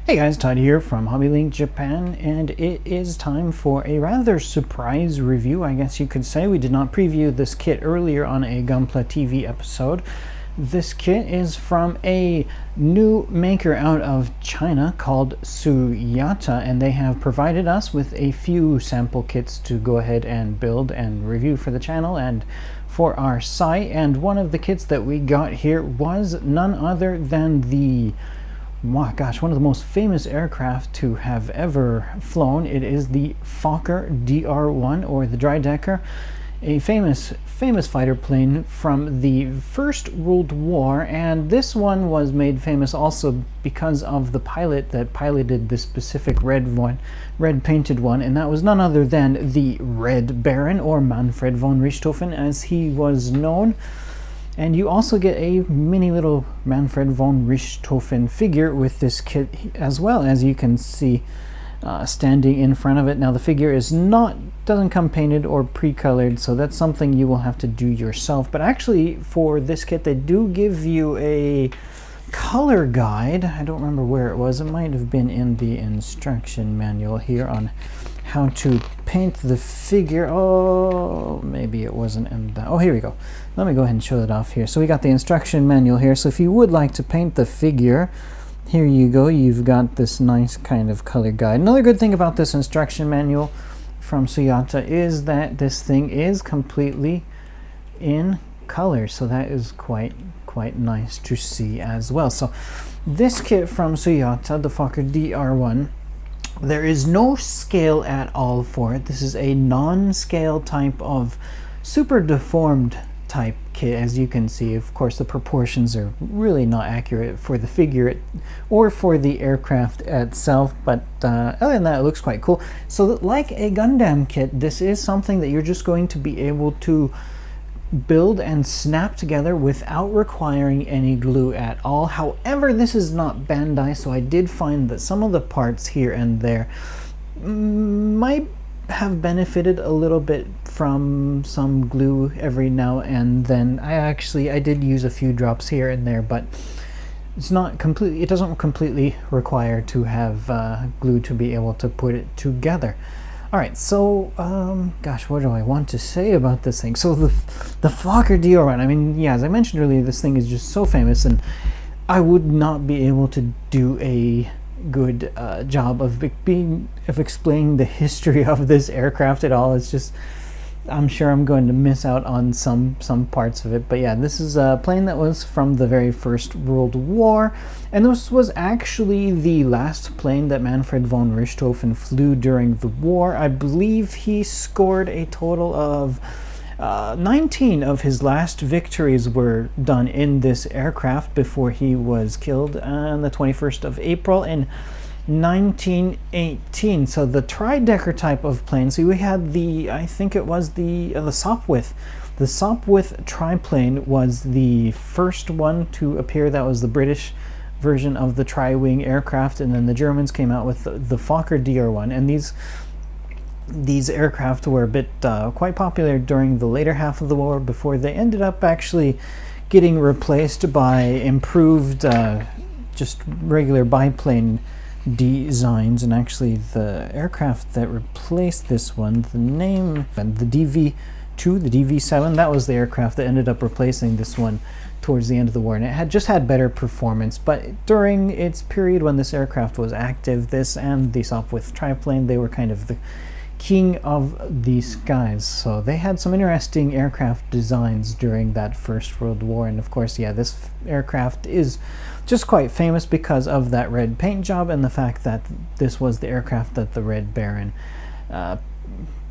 Hey guys, Todd here from HobbyLink Japan, and it is time for a rather surprise review, I guess you could say. We did not preview this kit earlier on a Gunpla TV episode. This kit is from a new maker out of China called Suyata, and they have provided us with a few sample kits to go ahead and build and review for the channel and for our site. And one of the kits that we got here was none other than the one of the most famous aircraft to have ever flown. It is the Fokker Dr.I, or the Dreidecker, a famous fighter plane from the First World War, and this one was made famous also because of the pilot that piloted this specific red painted one, and that was none other than the Red Baron, or Manfred von Richthofen as he was known. And you also get a mini little Manfred von Richthofen figure with this kit as well, as you can see standing in front of it. Now the figure doesn't come painted or pre-colored, so that's something you will have to do yourself. But actually for this kit they do give you a color guide. I don't remember where it was. It might have been in the instruction manual here on how to paint the figure. Oh, maybe it wasn't in that. Oh, here we go. Let me go ahead and show it off here. So we got the instruction manual here. So if you would like to paint the figure, here you go. You've got this nice kind of color guide. Another good thing about this instruction manual from Suyata is that this thing is completely in color. So that is quite nice to see as well. So this kit from Suyata, the Fokker Dr.I, there is no scale at all for it. This is a non-scale type of super-deformed type kit, as you can see. Of course, the proportions are really not accurate for the figure or for the aircraft itself, but other than that, it looks quite cool. So like a Gundam kit, this is something that you're just going to be able to build and snap together without requiring any glue at all. However, this is not Bandai, so I did find that some of the parts here and there might have benefited a little bit from some glue every now and then. I did use a few drops here and there, but it doesn't completely require to have glue to be able to put it together. Alright, so, gosh, what do I want to say about this thing? So the Fokker Dr.I, I mean, yeah, as I mentioned earlier, this thing is just so famous, and I would not be able to do a good job of explaining the history of this aircraft at all. It's just, I'm sure I'm going to miss out on some parts of it. But yeah, this is a plane that was from the very First World War, and this was actually the last plane that Manfred von Richthofen flew during the war. I believe he scored a total of 19 of his last victories were done in this aircraft before he was killed on the 21st of April in 1918. So the tri-decker type of plane. So we had I think it was the Sopwith. The Sopwith triplane was the first one to appear. That was the British version of the tri-wing aircraft, and then the Germans came out with the Fokker Dr.I, and these aircraft were a bit quite popular during the later half of the war before they ended up actually getting replaced by improved just regular biplane designs. And actually the aircraft that replaced this one, the name, the DV2, the DV7, that was the aircraft that ended up replacing this one towards the end of the war, and it just had better performance. But during its period when this aircraft was active, this and the Sopwith triplane, they were kind of the king of the skies. So they had some interesting aircraft designs during that First World War. And of course, yeah, this aircraft is just quite famous because of that red paint job and the fact that this was the aircraft that the Red Baron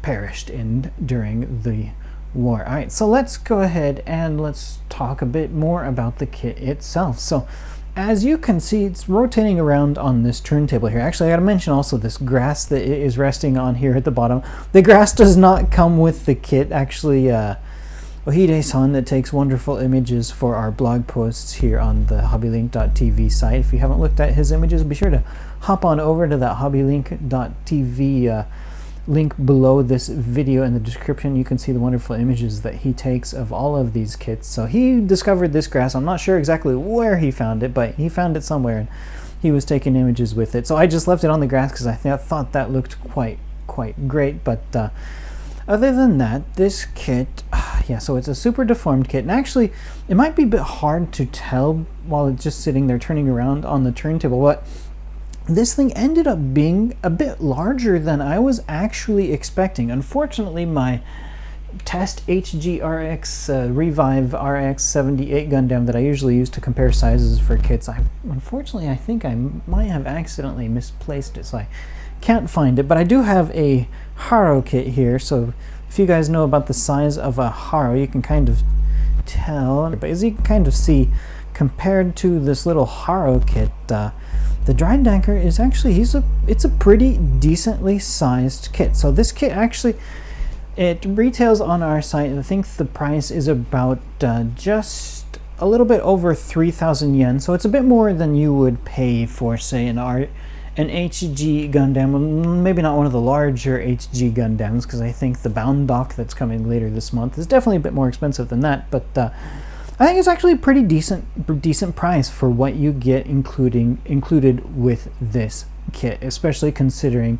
perished in during the war. All right, so let's go ahead and let's talk a bit more about the kit itself. So as you can see, it's rotating around on this turntable here. Actually, I gotta mention also this grass that it is resting on here at the bottom. The grass does not come with the kit. Actually, Ohide-san, that takes wonderful images for our blog posts here on the hobbylink.tv site. If you haven't looked at his images, be sure to hop on over to that hobbylink.tv link below this video in the description. You can see the wonderful images that he takes of all of these kits. So he discovered this grass. I'm not sure exactly where he found it, but he found it somewhere, and he was taking images with it. So I just left it on the grass because I thought that looked quite great. But other than that, this kit, yeah, so it's a super deformed kit. And actually, it might be a bit hard to tell while it's just sitting there turning around on the turntable, but this thing ended up being a bit larger than I was actually expecting. Unfortunately, my test HGRX Revive RX 78 Gundam that I usually use to compare sizes for kits, unfortunately I think I might have accidentally misplaced it, so I can't find it. But I do have a Haro kit here, so if you guys know about the size of a Haro, you can kind of tell. But as you can kind of see, compared to this little Haro kit, the Dry Danker is actually, it's a pretty decently sized kit. So this kit actually, it retails on our site. I think the price is about just a little bit over 3,000 yen. So it's a bit more than you would pay for, say, an HG Gundam. Maybe not one of the larger HG Gundams, because I think the Bound Dock that's coming later this month is definitely a bit more expensive than that. But I think it's actually a pretty decent price for what you get included with this kit, especially considering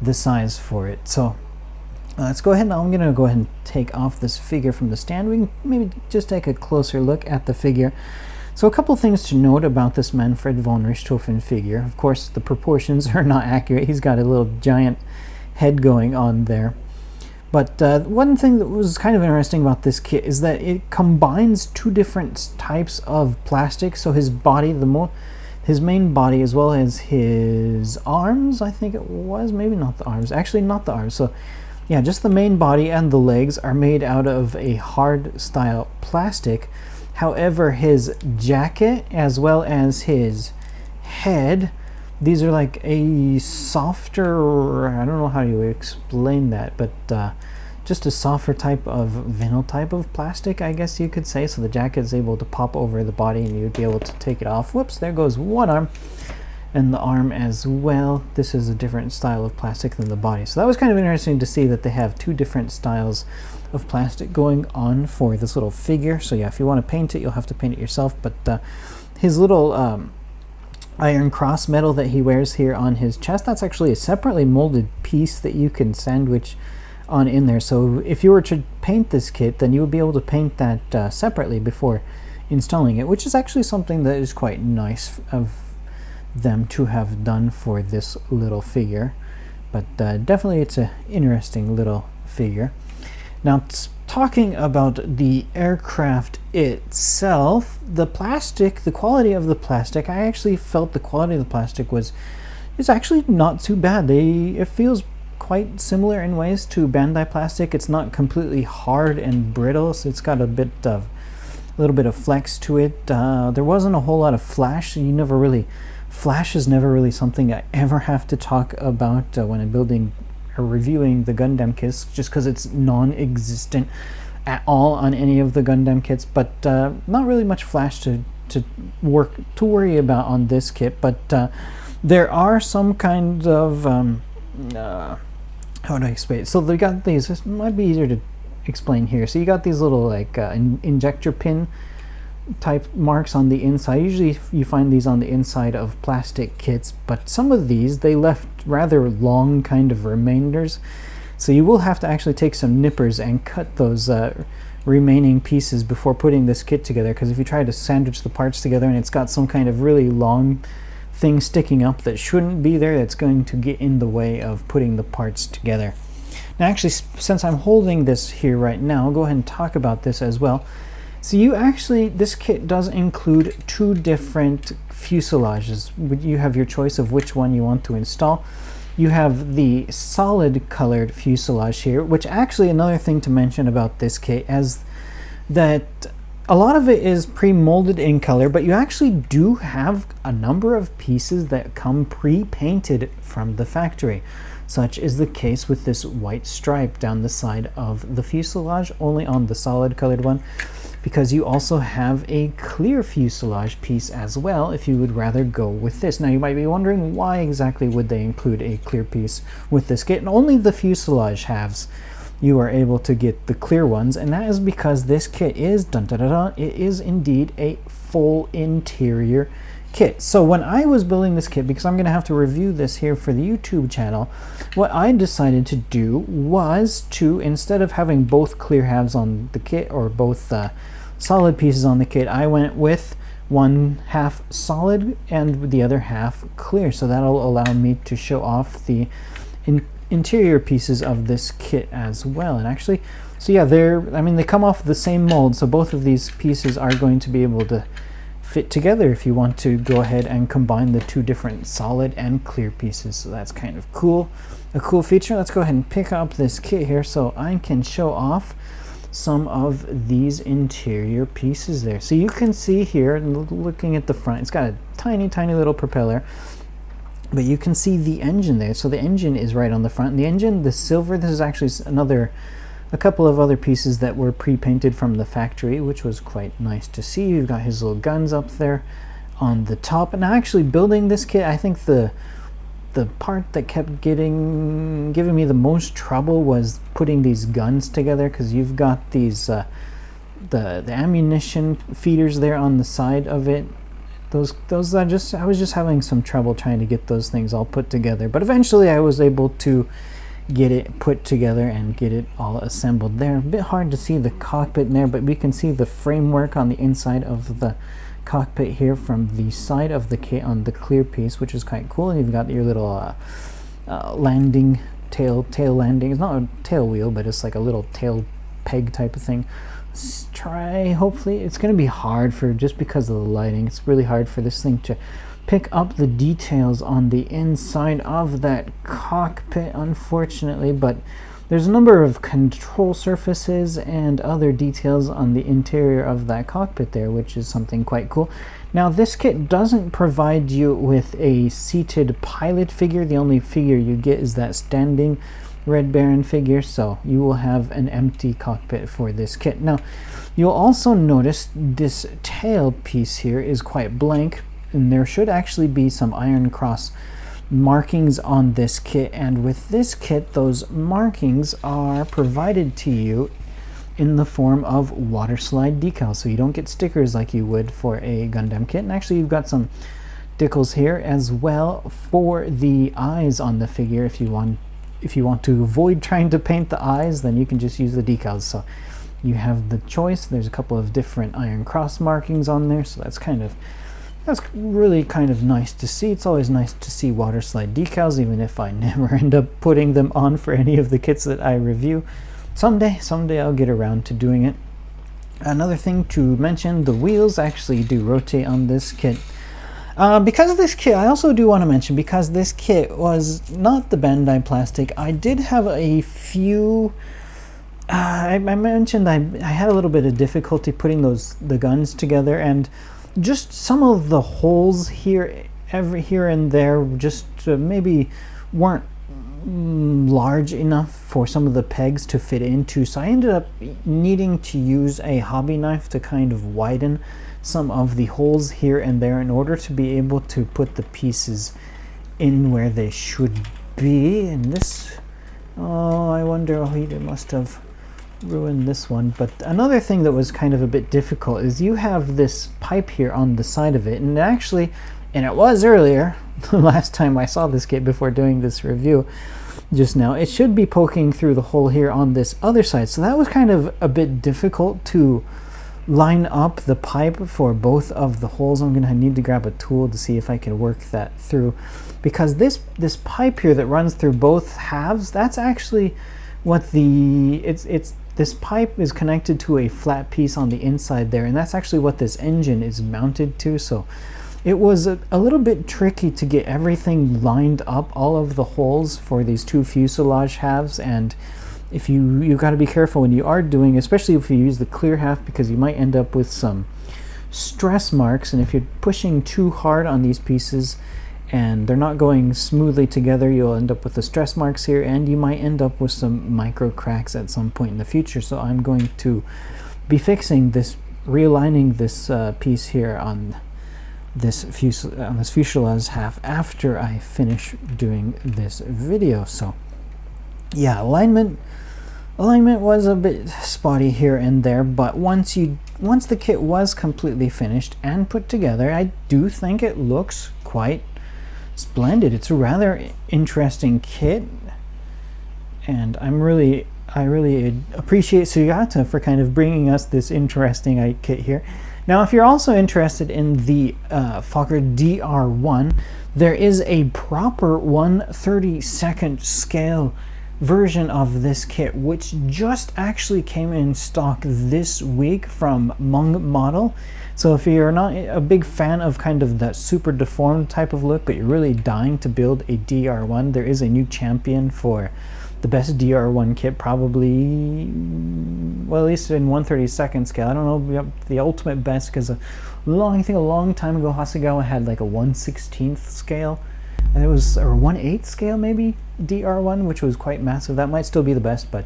the size for it. So let's go ahead. Now I'm going to go ahead and take off this figure from the stand. We can maybe just take a closer look at the figure. So a couple things to note about this Manfred von Richthofen figure. Of course, the proportions are not accurate. He's got a little giant head going on there. But one thing that was kind of interesting about this kit is that it combines two different types of plastic. So his body, his main body, as well as his arms, I think it was, maybe not the arms, actually not the arms. So yeah, just the main body and the legs are made out of a hard style plastic. However, his jacket as well as his head, these are like a softer, I don't know how you explain that, but just a softer type of vinyl type of plastic, I guess you could say. So the jacket is able to pop over the body and you'd be able to take it off. Whoops, there goes one arm, and the arm as well. This is a different style of plastic than the body. So that was kind of interesting to see that they have two different styles of plastic going on for this little figure. So yeah, if you want to paint it, you'll have to paint it yourself. But his little iron cross medal that he wears here on his chest, that's actually a separately molded piece that you can sandwich on in there. So if you were to paint this kit, then you would be able to paint that separately before installing it, which is actually something that is quite nice of them to have done for this little figure. But definitely it's an interesting little figure. Now, talking about the aircraft itself, the plastic, the quality of the plastic, I actually felt the quality of the plastic is actually not too bad. It feels quite similar in ways to Bandai plastic. It's not completely hard and brittle, so it's got a little bit of flex to it. There wasn't a whole lot of flash. Flash is never really something I ever have to talk about when I'm building or reviewing the Gundam kits, just because it's non-existent at all on any of the Gundam kits. But not really much flash to worry about on this kit. But there are some kind of how do I explain it? So they got these. This might be easier to explain here. So you got these little like injector pin type marks on the inside. Usually you find these on the inside of plastic kits, but some of these, they left rather long kind of remainders, so you will have to actually take some nippers and cut those remaining pieces before putting this kit together, because if you try to sandwich the parts together and it's got some kind of really long thing sticking up that shouldn't be there, that's going to get in the way of putting the parts together. Now actually, since I'm holding this here right now, I'll go ahead and talk about this as well. So this kit does include two different fuselages. You have your choice of which one you want to install. You have the solid colored fuselage here, which actually, another thing to mention about this kit is that a lot of it is pre-molded in color, but you actually do have a number of pieces that come pre-painted from the factory. Such is the case with this white stripe down the side of the fuselage, only on the solid colored one. because you also have a clear fuselage piece as well if you would rather go with this. Now you might be wondering, why exactly would they include a clear piece with this kit? And only the fuselage halves you are able to get the clear ones, and that is because this kit is it is indeed a full interior kit. So when I was building this kit, because I'm going to have to review this here for the YouTube channel, what I decided to do was to, instead of having both clear halves on the kit, or both solid pieces on the kit, I went with one half solid and the other half clear. So that'll allow me to show off the interior pieces of this kit as well. And actually, so yeah, they come off the same mold, so both of these pieces are going to be able to fit together if you want to go ahead and combine the two different solid and clear pieces. So that's kind of cool, a cool feature. Let's go ahead and pick up this kit here so I can show off some of these interior pieces there. So you can see here, looking at the front, it's got a tiny little propeller, but you can see the engine there. So the engine is right on the front. The engine, the silver, this is actually a couple of other pieces that were pre-painted from the factory, which was quite nice to see. You've got his little guns up there on the top. And actually building this kit, I think the part that kept giving me the most trouble was putting these guns together, because you've got these the ammunition feeders there on the side of it. Those I was just having some trouble trying to get those things all put together, but eventually I was able to get it put together and get it all assembled there. A bit hard to see the cockpit in there, but we can see the framework on the inside of the cockpit here from the side of the kit on the clear piece, which is quite cool. And you've got your little landing tail landing. It's not a tail wheel, but it's like a little tail peg type of thing. Let's try, hopefully it's going to be hard just because of the lighting. It's really hard for this thing to pick up the details on the inside of that cockpit, unfortunately, but there's a number of control surfaces and other details on the interior of that cockpit there, which is something quite cool. Now this kit doesn't provide you with a seated pilot figure. The only figure you get is that standing Red Baron figure, so you will have an empty cockpit for this kit. Now you'll also notice this tail piece here is quite blank, and there should actually be some iron cross markings on this kit, and with this kit those markings are provided to you in the form of water slide decals, so you don't get stickers like you would for a Gundam kit. And actually you've got some decals here as well for the eyes on the figure. If you want to avoid trying to paint the eyes, then you can just use the decals. So you have the choice. There's a couple of different iron cross markings on there, so that's really kind of nice to see. It's always nice to see water slide decals, even if I never end up putting them on for any of the kits that I review. Someday I'll get around to doing it. Another thing to mention, the wheels actually do rotate on this kit. Because of this kit, I also do want to mention, because this kit was not the Bandai plastic, I did have a few... I mentioned I had a little bit of difficulty putting the guns together, and just some of the holes here and there just maybe weren't large enough for some of the pegs to fit into, so I ended up needing to use a hobby knife to kind of widen some of the holes here and there in order to be able to put the pieces in where they should be. And this, oh, I wonder, he must have ruined this one. But another thing that was kind of a bit difficult is you have this pipe here on the side of it, and actually, and it was earlier, the last time I saw this kit before doing this review just now, it should be poking through the hole here on this other side. So that was kind of a bit difficult to line up the pipe for both of the holes. I'm gonna need to grab a tool to see if I can work that through, because this pipe here that runs through both halves, that's actually what this pipe is connected to a flat piece on the inside there, and that's actually what this engine is mounted to. So it was a little bit tricky to get everything lined up, all of the holes for these two fuselage halves. And if you've got to be careful when you are doing, especially if you use the clear half, because you might end up with some stress marks, and if you're pushing too hard on these pieces and they're not going smoothly together, you'll end up with the stress marks here, and you might end up with some micro cracks at some point in the future. So I'm going to be fixing this realigning this piece here on this fuselage half after I finish doing this video. So yeah, alignment was a bit spotty here and there, but once the kit was completely finished and put together, I do think it looks quite splendid. It's a rather interesting kit, and I really appreciate Suyata for kind of bringing us this interesting kit here. Now, if you're also interested in the Fokker DR1, there is a proper 1/32nd scale version of this kit, which just actually came in stock this week from Meng model. So if you're not a big fan of kind of that super deformed type of look, but you're really dying to build a DR1, there is a new champion for the best DR1 kit, probably, well, at least in 1/32nd scale. I don't know the ultimate best, because I think a long time ago Hasegawa had like a 1/16th scale, and it was, or 1/8 scale maybe, DR1, which was quite massive. That might still be the best, but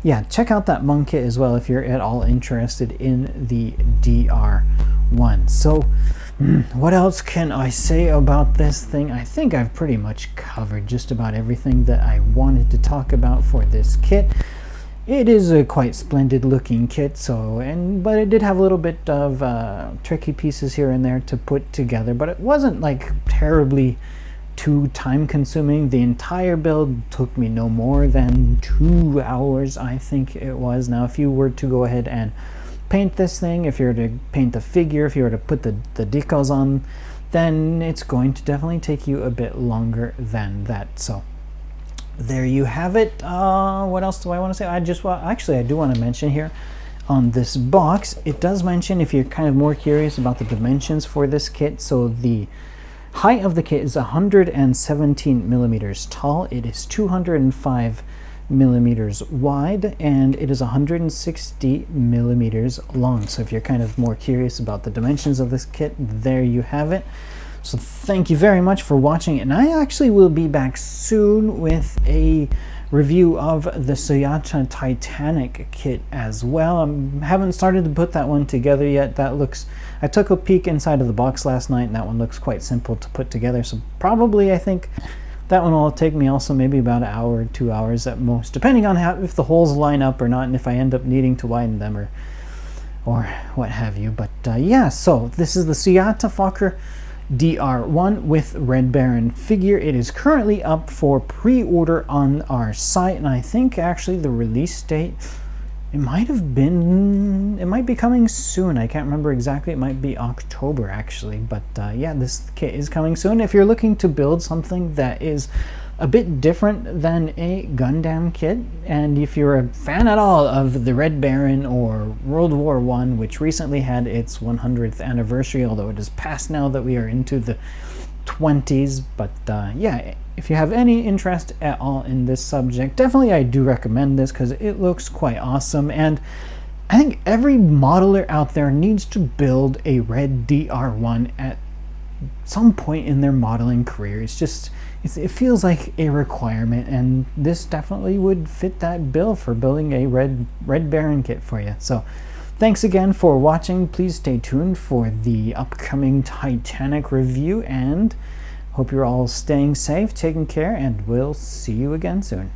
yeah, check out that Meng kit as well if you're at all interested in the DR1. So what else can I say about this thing? I think I've pretty much covered just about everything that I wanted to talk about for this kit. It is a quite splendid looking kit, but it did have a little bit of tricky pieces here and there to put together, but it wasn't like terribly too time consuming. The entire build took me no more than 2 hours, I think it was. Now, if you were to go ahead and paint this thing, if you were to paint the figure, if you were to put the decals on, then it's going to definitely take you a bit longer than that. So there you have it. What else do I want to say? Actually, I do want to mention here on this box, it does mention, if you're kind of more curious about the dimensions for this kit, so the height of the kit is 117 millimeters tall. It is 205 millimeters wide, and it is 160 millimeters long. So if you're kind of more curious about the dimensions of this kit, there you have it. So thank you very much for watching, and I actually will be back soon with a review of the Suyata Titanic kit as well. I haven't started to put that one together yet. I took a peek inside of the box last night, and that one looks quite simple to put together. So probably, I think that one will take me also maybe about an hour or 2 hours at most, depending on if the holes line up or not, and if I end up needing to widen them or what have you. But yeah, so this is the Suyata Fokker DR1 with Red Baron figure. It is currently up for pre-order on our site, and I think actually the release date, it might be coming soon. I can't remember exactly. It might be October actually, but yeah, this kit is coming soon. If you're looking to build something that is a bit different than a Gundam kit, and if you're a fan at all of the Red Baron or World War I, which recently had its 100th anniversary, although it is past now that we are into the 20s, but yeah, if you have any interest at all in this subject, definitely I do recommend this because it looks quite awesome. And I think every modeler out there needs to build a red DR1 at some point in their modeling career. It feels like a requirement, and this definitely would fit that bill for building a red Baron kit for you. So thanks again for watching. Please stay tuned for the upcoming Titanic review, and hope you're all staying safe, taking care, and we'll see you again soon.